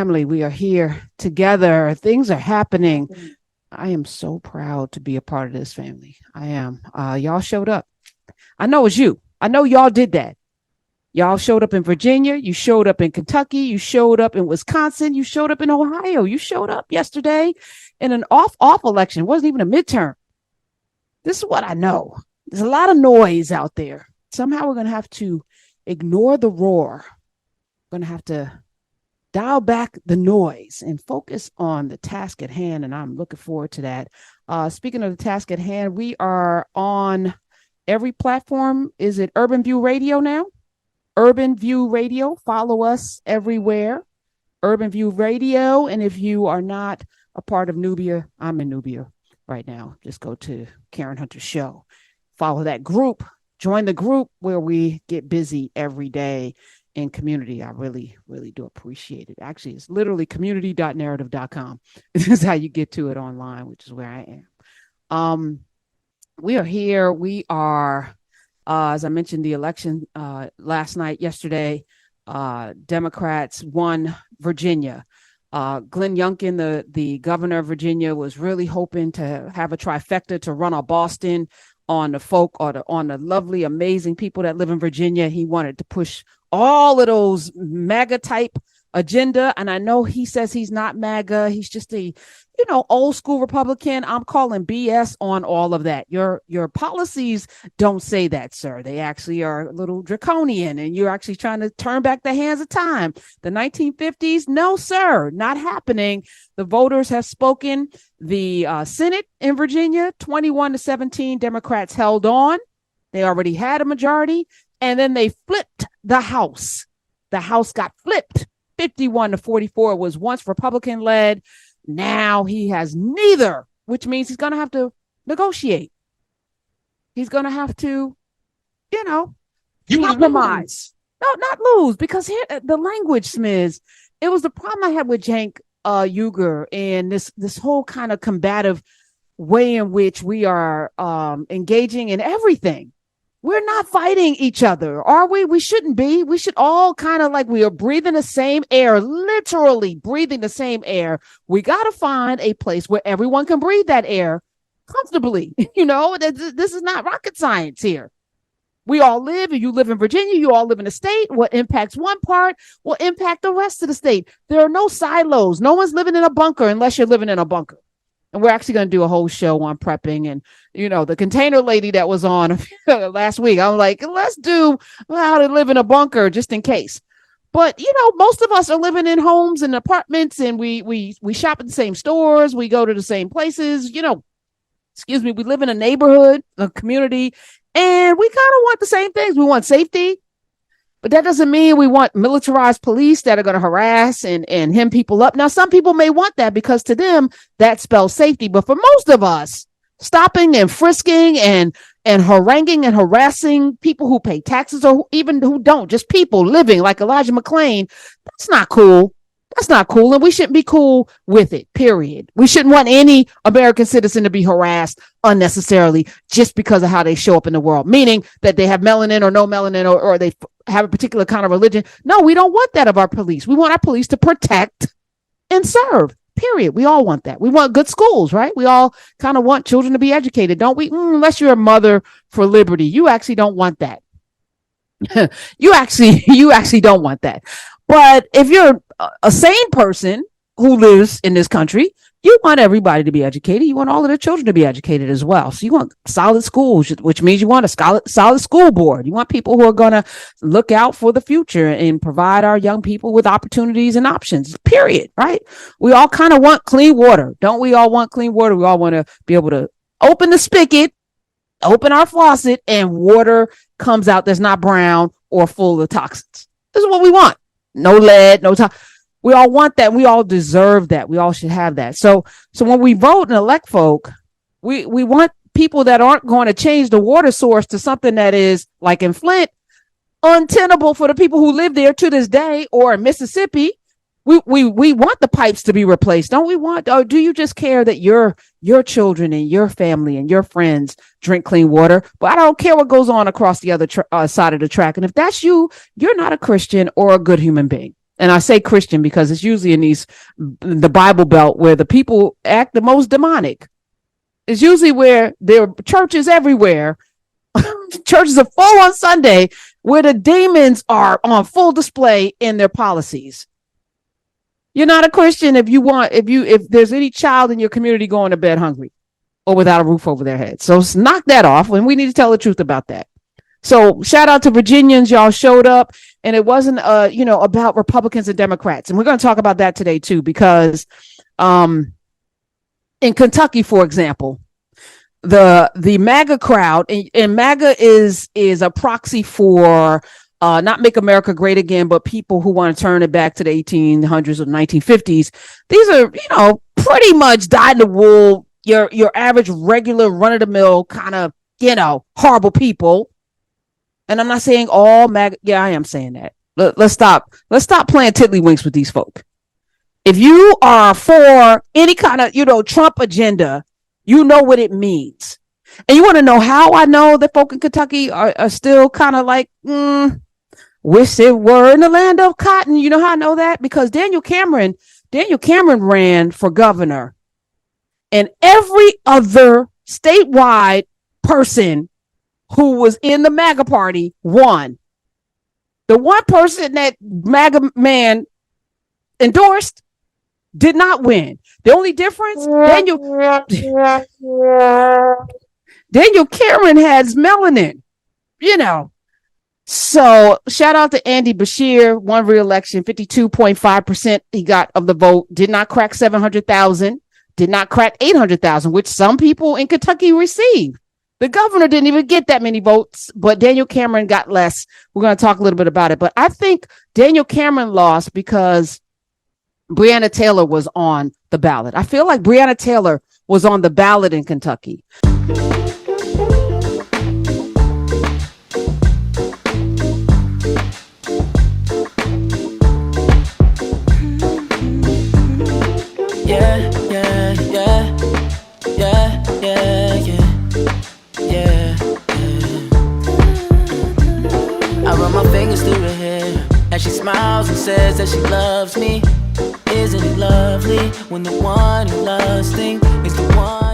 family. We are here together. Things are happening. I am so proud to be a part of this family. I am. Y'all showed up. I know it's you. I know y'all did that. Y'all showed up in Virginia. You showed up in Kentucky. You showed up in Wisconsin. You showed up in Ohio. You showed up yesterday in an off election. It wasn't even a midterm. This is what I know. There's a lot of noise out there. Somehow we're going to have to ignore the roar. We're going to have to dial back the noise and focus on the task at hand. And I'm looking forward to that. Speaking of the task at hand, we are on every platform. Is it Urban View Radio now? Urban View Radio. Follow us everywhere. Urban View Radio. And if you are not a part of Nubia, I'm in Nubia right now. Just go to Karen Hunter's show. Follow that group. Join the group where we get busy every day in community. I really, really do appreciate it. Actually, it's literally community.narrative.com. This is how you get to it online, which is where I am. We are here. We are, as I mentioned, the election yesterday, Democrats won Virginia. Glenn Youngkin, the governor of Virginia, was really hoping to have a trifecta to run on Boston on the folk or on the lovely, amazing people that live in Virginia. He wanted to push all of those MAGA type agenda. And I know he says he's not MAGA. He's just a, old school Republican. I'm calling BS on all of that. Your policies don't say that, sir. They actually are a little draconian, and you're actually trying to turn back the hands of time. The 1950s, no, sir, not happening. The voters have spoken. The Senate in Virginia, 21-17, Democrats held on. They already had a majority, and then they flipped the House. The House got flipped. 51-44 was once Republican led. Now he has neither, which means he's going to have to negotiate. He's going to have to, compromise. No, not lose, because here the language, Smiz, it was the problem I had with Cenk Uygur and this whole kind of combative way in which we are engaging in everything. We're not fighting each other, are we? We shouldn't be. We should all kind of we are breathing the same air, literally breathing the same air. We got to find a place where everyone can breathe that air comfortably. This is not rocket science here. We all live, and you live in Virginia, you all live in a state. What impacts one part will impact the rest of the state. There are no silos. No one's living in a bunker unless you're living in a bunker. And we're actually going to do a whole show on prepping. And, the container lady that was on last week, I'm like, let's do how to live in a bunker just in case. But, most of us are living in homes and apartments, and we shop at the same stores. We go to the same places, we live in a neighborhood, a community, and we kind of want the same things. We want safety. But that doesn't mean we want militarized police that are going to harass and hem people up. Now, some people may want that because to them, that spells safety. But for most of us, stopping and frisking and haranguing and harassing people who pay taxes or even who don't, just people living like Elijah McClain, that's not cool. That's not cool. And we shouldn't be cool with it, period. We shouldn't want any American citizen to be harassed unnecessarily just because of how they show up in the world, meaning that they have melanin or no melanin or they have a particular kind of religion. No, we don't want that of our police. We want our police to protect and serve, period. We all want that. We want good schools, right? We all kind of want children to be educated, don't we? Unless you're a mother for liberty, you actually don't want that. You actually don't want that. But if you're a sane person who lives in this country, you want everybody to be educated. You want all of their children to be educated as well. So you want solid schools, which means you want a solid school board. You want people who are going to look out for the future and provide our young people with opportunities and options, period, right? We all kind of want clean water. Don't we all want clean water? We all want to be able to open the spigot, open our faucet, and water comes out that's not brown or full of toxins. This is what we want. No lead, no toxins. We all want that. We all deserve that. We all should have that. So when we vote and elect folk, we want people that aren't going to change the water source to something that is, like in Flint, untenable for the people who live there to this day, or in Mississippi. We want the pipes to be replaced. Don't we want, or do you just care that your children and your family and your friends drink clean water? But I don't care what goes on across the other side of the track. And if that's you, you're not a Christian or a good human being. And I say Christian because it's usually in the Bible Belt where the people act the most demonic. It's usually where there are churches everywhere. Churches are full on Sunday where the demons are on full display in their policies. You're not a Christian if there's any child in your community going to bed hungry or without a roof over their head. So knock that off, and we need to tell the truth about that. So shout out to Virginians, y'all showed up, and it wasn't about Republicans and Democrats. And we're going to talk about that today too, because in Kentucky, for example, the MAGA crowd, and MAGA is a proxy for not Make America Great Again, but people who want to turn it back to the 1800s or 1950s. These are, pretty much dyed-in-the-wool, your average regular run-of-the-mill kind of, horrible people. And I'm not saying all MAGA. Yeah, I am saying that. Let's stop playing tiddlywinks with these folk. If you are for any kind of, Trump agenda, you know what it means. And you want to know how I know that folk in Kentucky are still kind of like, wish it were in the land of cotton. You know how I know that? Because Daniel Cameron ran for governor, and every other statewide person who was in the MAGA party won. The one person that MAGA man endorsed did not win. The only difference, Daniel Cameron has melanin, So shout out to Andy Beshear, won re-election, 52.5% he got of the vote, did not crack 700,000, did not crack 800,000, which some people in Kentucky received. The governor didn't even get that many votes, but Daniel Cameron got less. We're going to talk a little bit about it. But I think Daniel Cameron lost because Breonna Taylor was on the ballot. I feel like Breonna Taylor was on the ballot in Kentucky. I run my fingers through her hair as she smiles and says that she loves me. Isn't it lovely when the one you're lusting is the one